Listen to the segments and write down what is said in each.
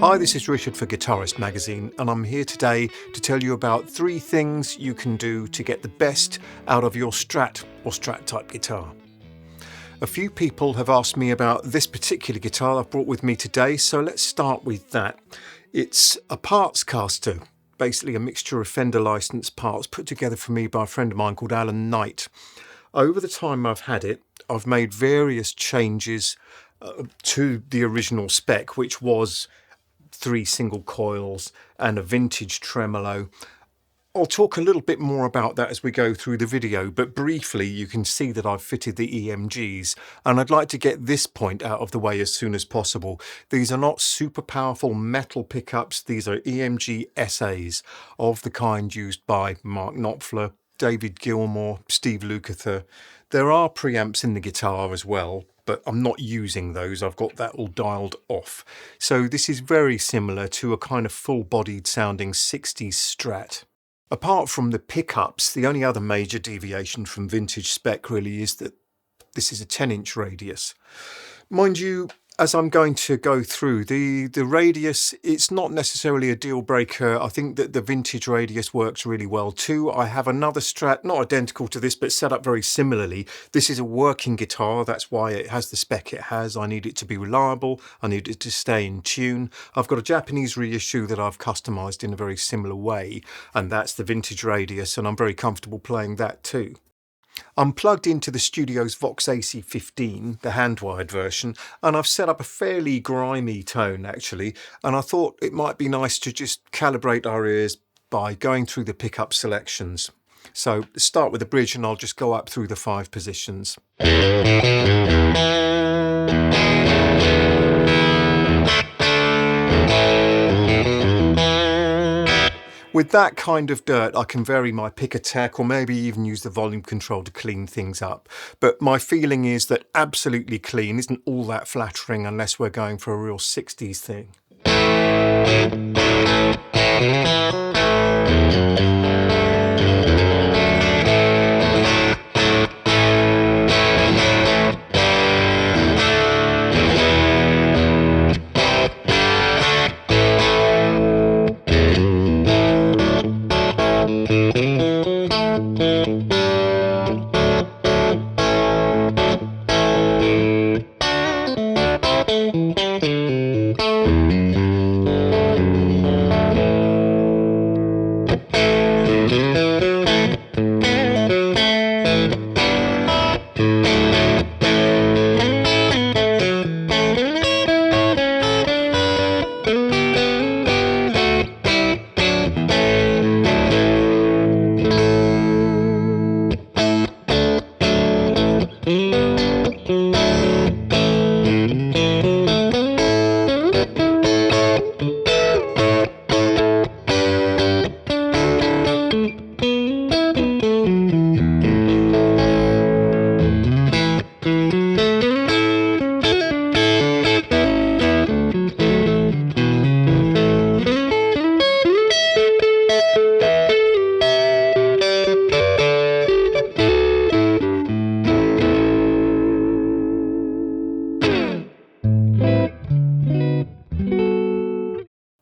Hi, this is Richard for Guitarist magazine, and I'm here today to tell you about 3 things you can do to get the best out of your Strat or Strat type guitar. A few people have asked me about this particular guitar I've brought with me today, so let's start with that. It's a Partscaster, basically a mixture of Fender licensed parts put together for me by a friend of mine called Alan Knight. Over the time I've had it, I've made various changes to the original spec, which was 3 single coils and a vintage tremolo. I'll talk a little bit more about that as we go through the video, but briefly you can see that I've fitted the EMGs, and I'd like to get this point out of the way as soon as possible. These are not super powerful metal pickups, these are EMG SAs of the kind used by Mark Knopfler, David Gilmour, Steve Lukather. There are preamps in the guitar as well, but I'm not using those. I've got that all dialed off. So this is very similar to a kind of full-bodied sounding 60s Strat. Apart from the pickups, the only other major deviation from vintage spec really is that this is a 10-inch radius. Mind you, as I'm going to go through, the radius, it's not necessarily a deal breaker. I think that the vintage radius works really well too. I have another Strat, not identical to this, but set up very similarly. This is a working guitar. That's why it has the spec it has. I need it to be reliable. I need it to stay in tune. I've got a Japanese reissue that I've customized in a very similar way, and that's the vintage radius, and I'm very comfortable playing that too. I'm plugged into the studio's Vox AC15, the hand-wired version, and I've set up a fairly grimy tone actually, and I thought it might be nice to just calibrate our ears by going through the pickup selections. So let's start with the bridge and I'll just go up through the 5 positions. With that kind of dirt, I can vary my pick attack or maybe even use the volume control to clean things up. But my feeling is that absolutely clean isn't all that flattering unless we're going for a real 60s thing.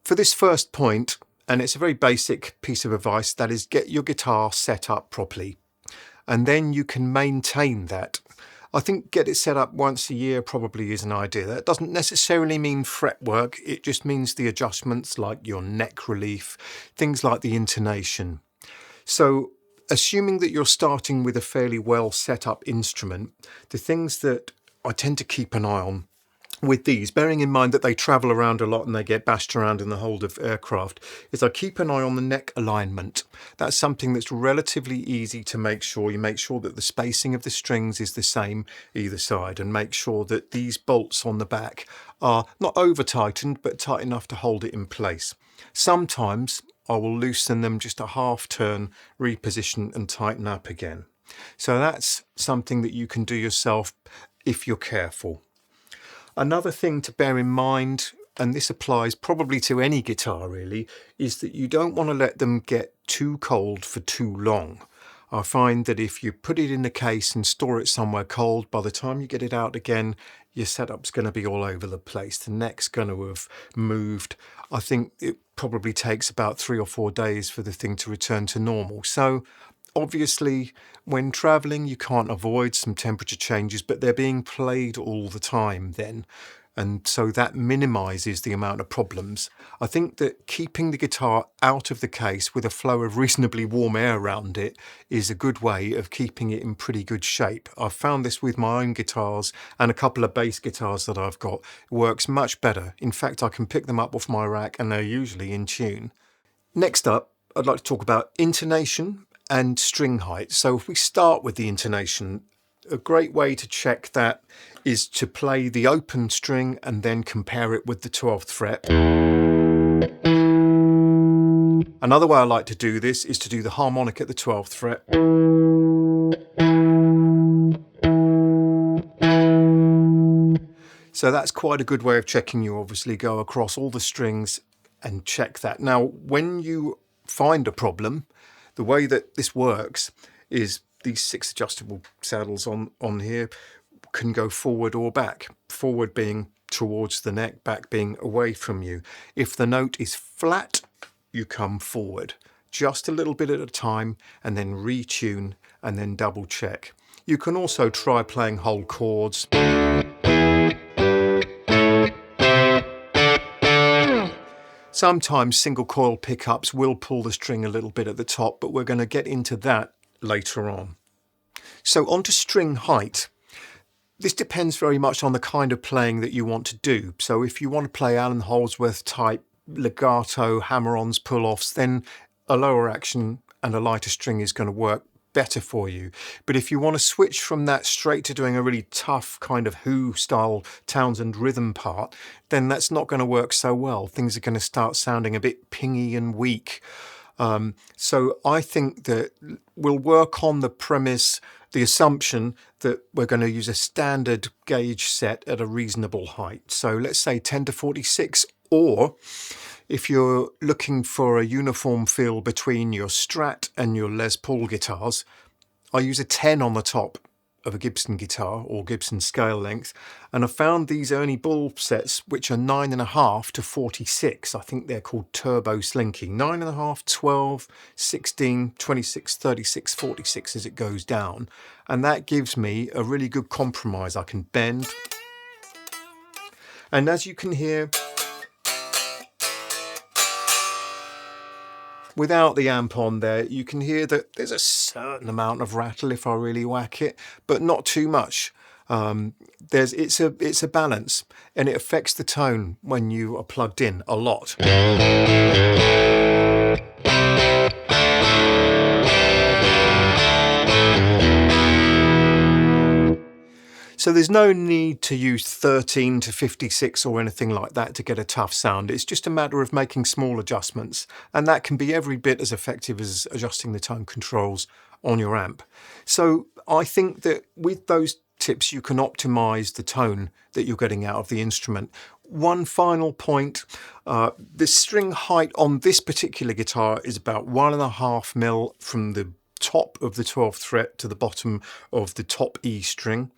For this first point, and it's a very basic piece of advice, that is get your guitar set up properly and then you can maintain that. I think get it set up once a year probably is an idea. That doesn't necessarily mean fretwork, it just means the adjustments like your neck relief, things like the intonation. So assuming that you're starting with a fairly well set up instrument, the things that I tend to keep an eye on with these, bearing in mind that they travel around a lot and they get bashed around in the hold of aircraft, is I keep an eye on the neck alignment. That's something that's relatively easy to make sure. You make sure that the spacing of the strings is the same either side, and make sure that these bolts on the back are not over tightened but tight enough to hold it in place. Sometimes I will loosen them just a half turn, reposition and tighten up again. So that's something that you can do yourself if you're careful. Another thing to bear in mind, and this applies probably to any guitar really, is that you don't want to let them get too cold for too long. I find that if you put it in the case and store it somewhere cold, by the time you get it out again, your setup's going to be all over the place. The neck's going to have moved. I think it probably takes about 3 or 4 days for the thing to return to normal. So obviously, when traveling, you can't avoid some temperature changes, but they're being played all the time then. And so that minimizes the amount of problems. I think that keeping the guitar out of the case with a flow of reasonably warm air around it is a good way of keeping it in pretty good shape. I've found this with my own guitars and a couple of bass guitars that I've got. It works much better. In fact, I can pick them up off my rack and they're usually in tune. Next up, I'd like to talk about intonation and string height. So if we start with the intonation, a great way to check that is to play the open string and then compare it with the 12th fret. Another way I like to do this is to do the harmonic at the 12th fret. So that's quite a good way of checking. You obviously go across all the strings and check that. Now, when you find a problem, the way that this works is these 6 adjustable saddles on here can go forward or back. Forward being towards the neck, back being away from you. If the note is flat, you come forward just a little bit at a time and then retune and then double check. You can also try playing whole chords. Sometimes single coil pickups will pull the string a little bit at the top, but we're going to get into that later on. So on to string height. This depends very much on the kind of playing that you want to do. So if you want to play Alan Holdsworth type legato, hammer-ons, pull-offs, then a lower action and a lighter string is going to work better for you. But if you want to switch from that straight to doing a really tough kind of Who style Townsend rhythm part, then that's not going to work so well. Things are going to start sounding a bit pingy and weak. So I think that we'll work on the premise, the assumption that we're going to use a standard gauge set at a reasonable height. So let's say 10 to 46, or if you're looking for a uniform feel between your Strat and your Les Paul guitars, I use a 10 on the top of a Gibson guitar or Gibson scale length, and I found these Ernie Ball sets which are 9.5 to 46. I think they're called turbo slinky. 9.5, 12, 16, 26, 36, 46 as it goes down, and that gives me a really good compromise. I can bend, and as you can hear, without the amp on there, you can hear that there's a certain amount of rattle if I really whack it, but not too much. It's a balance, and it affects the tone when you are plugged in a lot. So there's no need to use 13 to 56 or anything like that to get a tough sound. It's just a matter of making small adjustments, and that can be every bit as effective as adjusting the tone controls on your amp. So I think that with those tips you can optimize the tone that you're getting out of the instrument. One final point, the string height on this particular guitar is about 1.5 mil from the top of the 12th fret to the bottom of the top E string,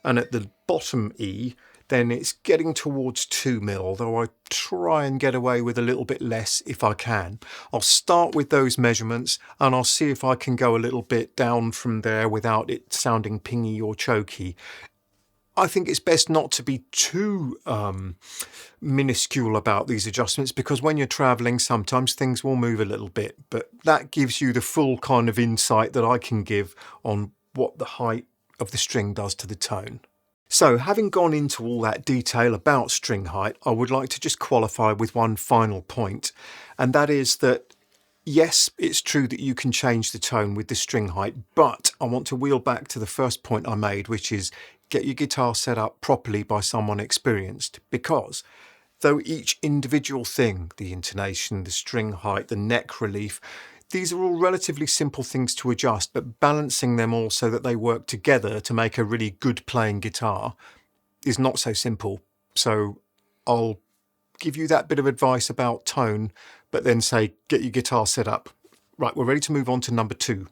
and at the bottom E then it's getting towards 2 mil, though I try and get away with a little bit less if I can. I'll start with those measurements and I'll see if I can go a little bit down from there without it sounding pingy or choky. I think it's best not to be too minuscule about these adjustments, because when you're traveling sometimes things will move a little bit, but that gives you the full kind of insight that I can give on what the height of the string does to the tone. So having gone into all that detail about string height, I would like to just qualify with one final point, and that is that yes, it's true that you can change the tone with the string height, but I want to wheel back to the first point I made, which is get your guitar set up properly by someone experienced, because though each individual thing, the intonation, the string height, the neck relief, these are all relatively simple things to adjust, but balancing them all so that they work together to make a really good playing guitar is not so simple. So I'll give you that bit of advice about tone, but then say, get your guitar set up. Right, we're ready to move on to number 2.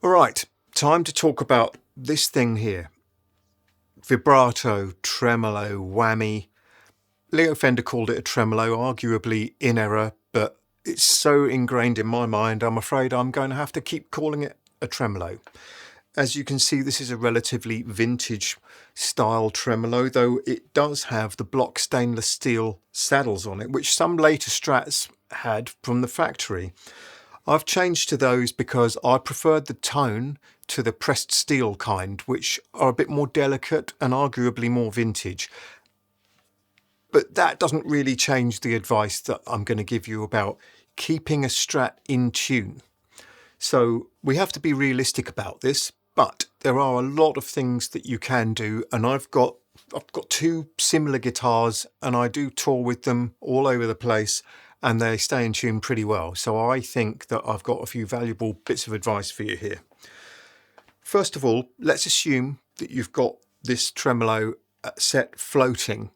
All right, time to talk about this thing here. Vibrato, tremolo, whammy. Leo Fender called it a tremolo, arguably in error, but it's so ingrained in my mind, I'm afraid I'm going to have to keep calling it a tremolo. As you can see, this is a relatively vintage style tremolo, though it does have the block stainless steel saddles on it, which some later Strats had from the factory. I've changed to those because I preferred the tone to the pressed steel kind, which are a bit more delicate and arguably more vintage. But that doesn't really change the advice that I'm going to give you about keeping a Strat in tune. So we have to be realistic about this, but there are a lot of things that you can do, and I've got 2 similar guitars and I do tour with them all over the place and they stay in tune pretty well. So I think that I've got a few valuable bits of advice for you here. First of all, let's assume that you've got this tremolo set floating.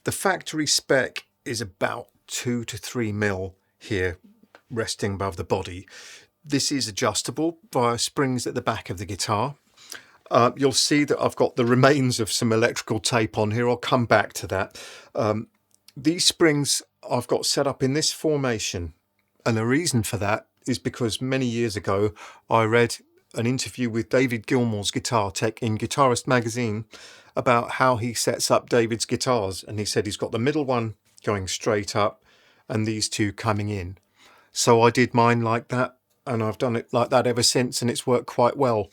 The factory spec is about 2 to 3 mil here, resting above the body. This is adjustable via springs at the back of the guitar. You'll see that I've got the remains of some electrical tape on here. I'll come back to that. These springs I've got set up in this formation, and the reason for that is because many years ago I read an interview with David Gilmour's guitar tech in Guitarist magazine about how he sets up David's guitars, and he said he's got the middle one going straight up and these 2 coming in. So I did mine like that, and I've done it like that ever since, and it's worked quite well.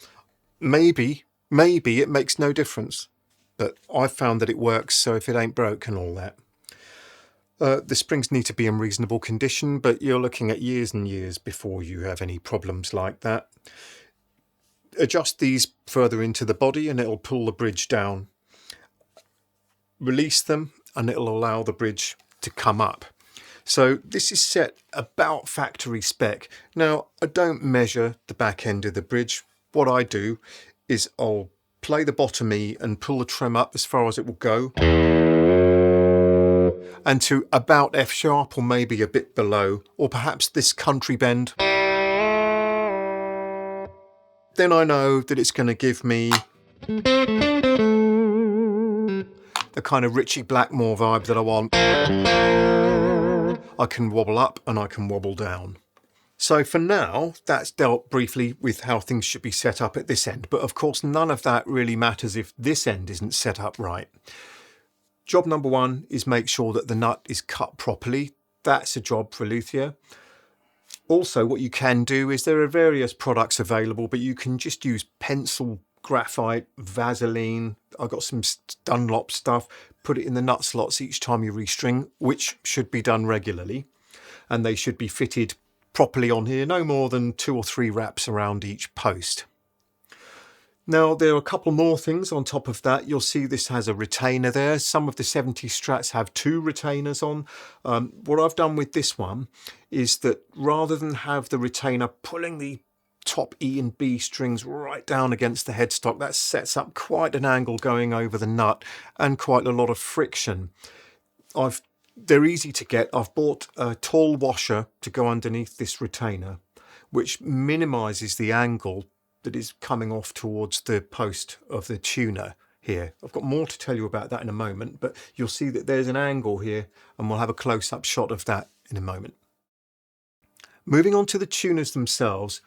Maybe it makes no difference, but I've found that it works, so if it ain't broke and all that. The springs need to be in reasonable condition, but you're looking at years and years before you have any problems like that. Adjust these further into the body and it'll pull the bridge down. Release them and it'll allow the bridge to come up. So this is set about factory spec. Now, I don't measure the back end of the bridge. What I do is I'll play the bottom E and pull the trem up as far as it will go, and to about F sharp, or maybe a bit below, or perhaps this country bend. Then I know that it's going to give me the kind of Richie Blackmore vibe that I want. I can wobble up and I can wobble down. So for now, that's dealt briefly with how things should be set up at this end. But of course, none of that really matters if this end isn't set up right. Job number 1 is make sure that the nut is cut properly. That's a job for a luthier. Also, what you can do is there are various products available, but you can just use pencil, graphite, Vaseline. I've got some Dunlop stuff. Put it in the nut slots each time you restring, which should be done regularly. And they should be fitted properly on here, no more than 2 or 3 wraps around each post. Now, there are a couple more things on top of that. You'll see this has a retainer there. Some of the 70 Strats have 2 retainers on. What I've done with this one is that rather than have the retainer pulling the top E and B strings right down against the headstock, that sets up quite an angle going over the nut and quite a lot of friction. They're easy to get. I've bought a tall washer to go underneath this retainer, which minimises the angle that is coming off towards the post of the tuner here. I've got more to tell you about that in a moment, but you'll see that there's an angle here and we'll have a close-up shot of that in a moment. Moving on to the tuners themselves,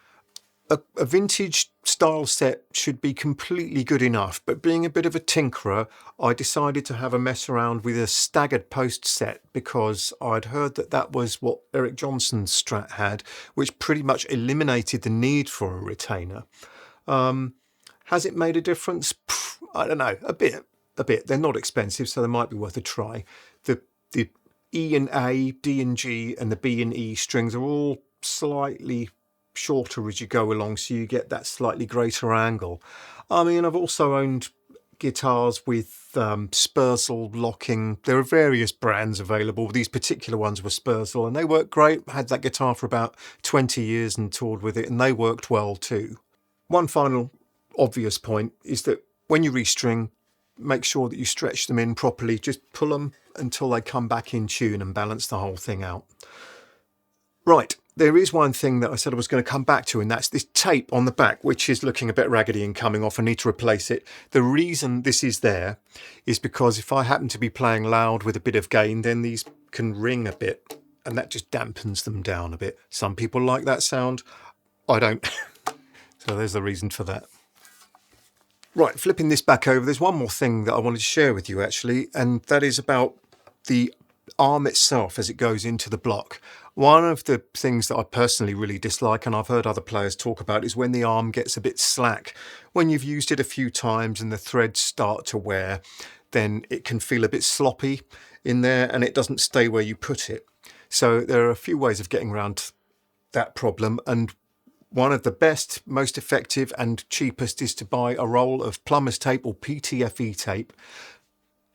a vintage style set should be completely good enough, but being a bit of a tinkerer, I decided to have a mess around with a staggered post set because I'd heard that that was what Eric Johnson's Strat had, which pretty much eliminated the need for a retainer. Has it made a difference? I don't know, a bit. They're not expensive, so they might be worth a try. The E and A, D and G, and the B and E strings are all slightly shorter as you go along, so you get that slightly greater angle. I mean, I've also owned guitars with Spursel locking. There are various brands available. These particular ones were Spursel and they worked great. I had that guitar for about 20 years and toured with it, and they worked well too. One final obvious point is that when you restring, make sure that you stretch them in properly. Just pull them until they come back in tune and balance the whole thing out. Right, there is one thing that I said I was going to come back to, and that's this tape on the back, which is looking a bit raggedy and coming off. I need to replace it. The reason this is there is because if I happen to be playing loud with a bit of gain, then these can ring a bit, and that just dampens them down a bit. Some people like that sound. I don't. So there's the reason for that. Right, flipping this back over, there's one more thing that I wanted to share with you actually, and that is about the arm itself as it goes into the block. One of the things that I personally really dislike, and I've heard other players talk about, is when the arm gets a bit slack. When you've used it a few times and the threads start to wear, then it can feel a bit sloppy in there and it doesn't stay where you put it. So there are a few ways of getting around that problem, and one of the best, most effective and cheapest is to buy a roll of plumber's tape or PTFE tape.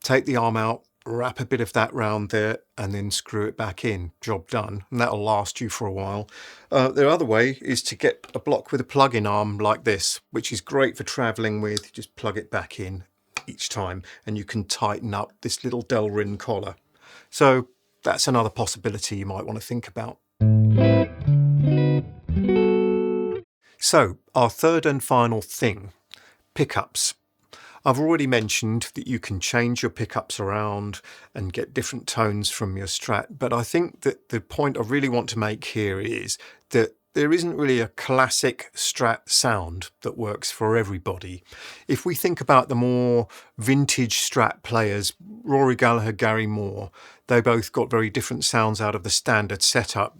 Take the arm out, wrap a bit of that round there and then screw it back in. Job done. And that'll last you for a while. The other way is to get a block with a plug-in arm like this, which is great for traveling with. You just plug it back in each time and you can tighten up this little Delrin collar. So that's another possibility you might want to think about. So our third and final thing, pickups. I've already mentioned that you can change your pickups around and get different tones from your Strat, but I think that the point I really want to make here is that there isn't really a classic Strat sound that works for everybody. If we think about the more vintage Strat players, Rory Gallagher, Gary Moore, they both got very different sounds out of the standard setup,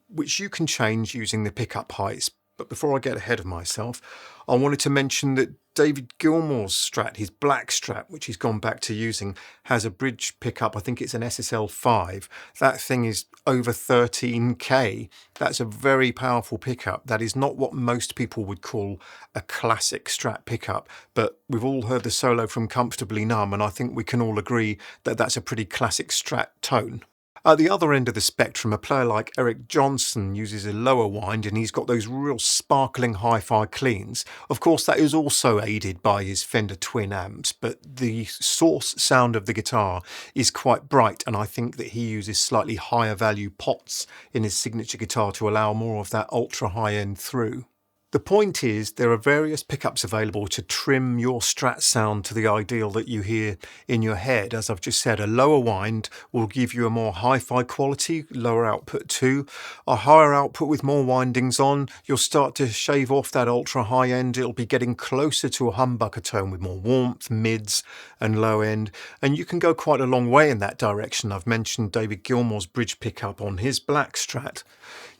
which you can change using the pickup heights. But before I get ahead of myself, I wanted to mention that David Gilmour's Strat, his black Strat, which he's gone back to using, has a bridge pickup. I think it's an SSL 5. That thing is over 13k. That's a very powerful pickup. That is not what most people would call a classic Strat pickup, but we've all heard the solo from Comfortably Numb, and I think we can all agree that that's a pretty classic Strat tone. At the other end of the spectrum, a player like Eric Johnson uses a lower wind and he's got those real sparkling hi-fi cleans. Of course, that is also aided by his Fender Twin amps, but the source sound of the guitar is quite bright, and I think that he uses slightly higher value pots in his signature guitar to allow more of that ultra high end through. The point is, there are various pickups available to trim your Strat sound to the ideal that you hear in your head. As I've just said, a lower wind will give you a more hi-fi quality, lower output too. A higher output with more windings on, you'll start to shave off that ultra high end. It'll be getting closer to a humbucker tone with more warmth, mids and low end. And you can go quite a long way in that direction. I've mentioned David Gilmour's bridge pickup on his black Strat.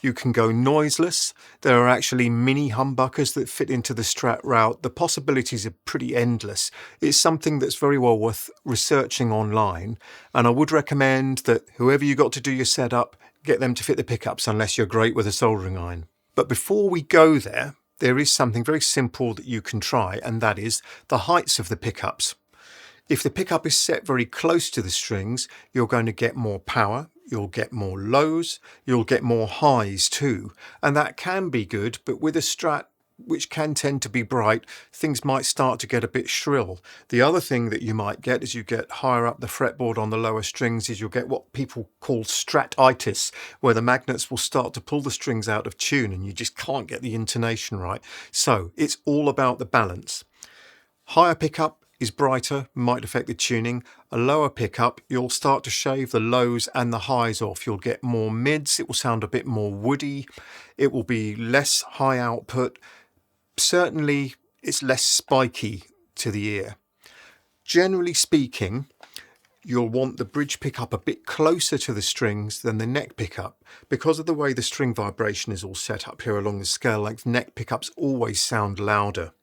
You can go noiseless. There are actually mini humbuckers that fit into the Strat route. The possibilities are pretty endless. It's something that's very well worth researching online, and I would recommend that whoever you got to do your setup, get them to fit the pickups unless you're great with a soldering iron. But before we go there, there is something very simple that you can try, and that is the heights of the pickups. If the pickup is set very close to the strings, you're going to get more power, you'll get more lows, you'll get more highs too. And that can be good, but with a Strat, which can tend to be bright, things might start to get a bit shrill. The other thing that you might get as you get higher up the fretboard on the lower strings is you'll get what people call Stratitis, where the magnets will start to pull the strings out of tune and you just can't get the intonation right. So it's all about the balance. Higher pickup is brighter, might affect the tuning. A lower pickup, you'll start to shave the lows and the highs off. You'll get more mids, it will sound a bit more woody, it will be less high output. Certainly it's less spiky to the ear. Generally speaking, you'll want the bridge pickup a bit closer to the strings than the neck pickup. Because of the way the string vibration is all set up here along the scale length, neck pickups always sound louder.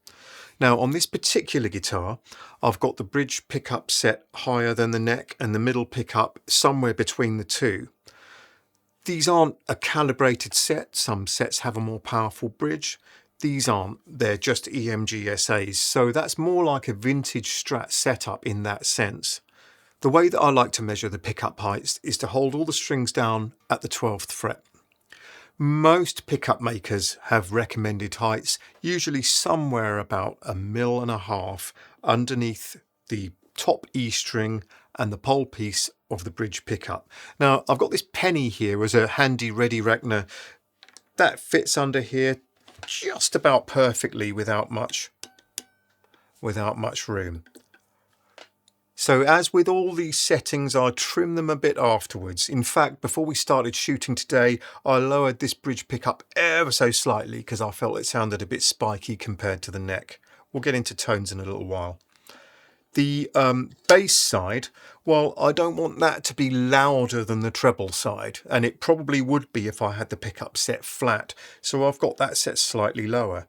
Now on this particular guitar, I've got the bridge pickup set higher than the neck and the middle pickup somewhere between the two. These aren't a calibrated set. Some sets have a more powerful bridge. These aren't, they're just EMG SAs. So that's more like a vintage Strat setup in that sense. The way that I like to measure the pickup heights is to hold all the strings down at the 12th fret. Most pickup makers have recommended heights, usually somewhere about 1.5 mil underneath the top E string and the pole piece of the bridge pickup. Now I've got this penny here as a handy ready reckoner that fits under here just about perfectly without much room. So as with all these settings, I trim them a bit afterwards. In fact, before we started shooting today, I lowered this bridge pickup ever so slightly because I felt it sounded a bit spiky compared to the neck. We'll get into tones in a little while. The bass side, well, I don't want that to be louder than the treble side, and it probably would be if I had the pickup set flat, so I've got that set slightly lower.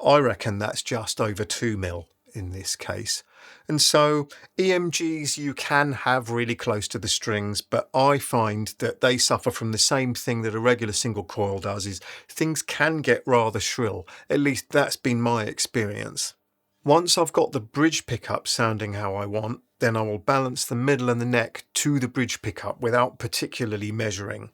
I reckon that's just over 2 mil in this case. And so EMGs you can have really close to the strings, but I find that they suffer from the same thing that a regular single coil does, is things can get rather shrill. At least that's been my experience. Once I've got the bridge pickup sounding how I want, then I will balance the middle and the neck to the bridge pickup without particularly measuring.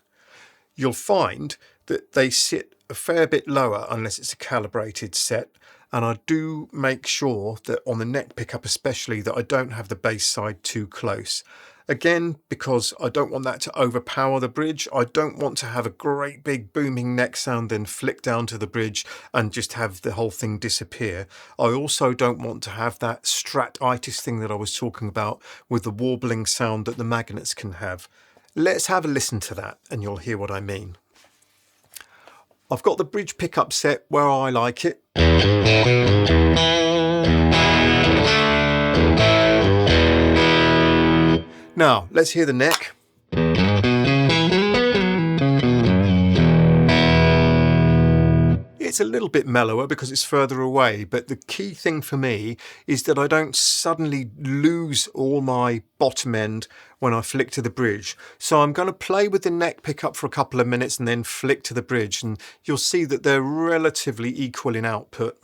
You'll find that they sit a fair bit lower unless it's a calibrated set, and I do make sure that on the neck pickup especially that I don't have the bass side too close. Again, because I don't want that to overpower the bridge. I don't want to have a great big booming neck sound then flick down to the bridge and just have the whole thing disappear. I also don't want to have that Strat-itis thing that I was talking about with the warbling sound that the magnets can have. Let's have a listen to that and you'll hear what I mean. I've got the bridge pickup set where I like it. Now, let's hear the neck. It's a little bit mellower because it's further away, but the key thing for me is that I don't suddenly lose all my bottom end when I flick to the bridge. So I'm going to play with the neck pickup for a couple of minutes and then flick to the bridge, and you'll see that they're relatively equal in output.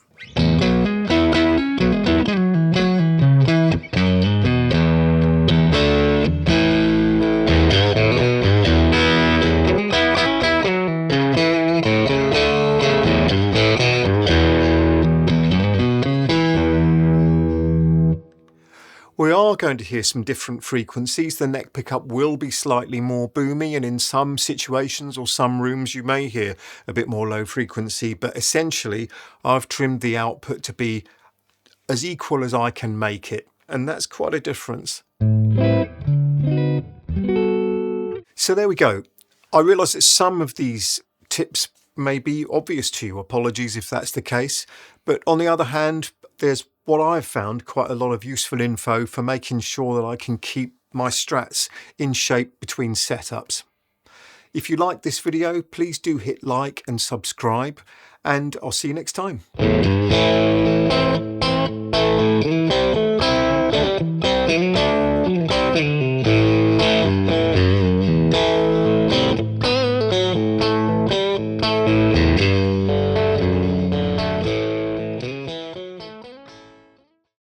We are going to hear some different frequencies. The neck pickup will be slightly more boomy, and in some situations or some rooms you may hear a bit more low frequency, but essentially I've trimmed the output to be as equal as I can make it, and that's quite a difference. So there we go. I realise that some of these tips may be obvious to you. Apologies if that's the case, but on the other hand, there's what I've found quite a lot of useful info for making sure that I can keep my Strats in shape between setups. If you like this video, please do hit like and subscribe, and I'll see you next time.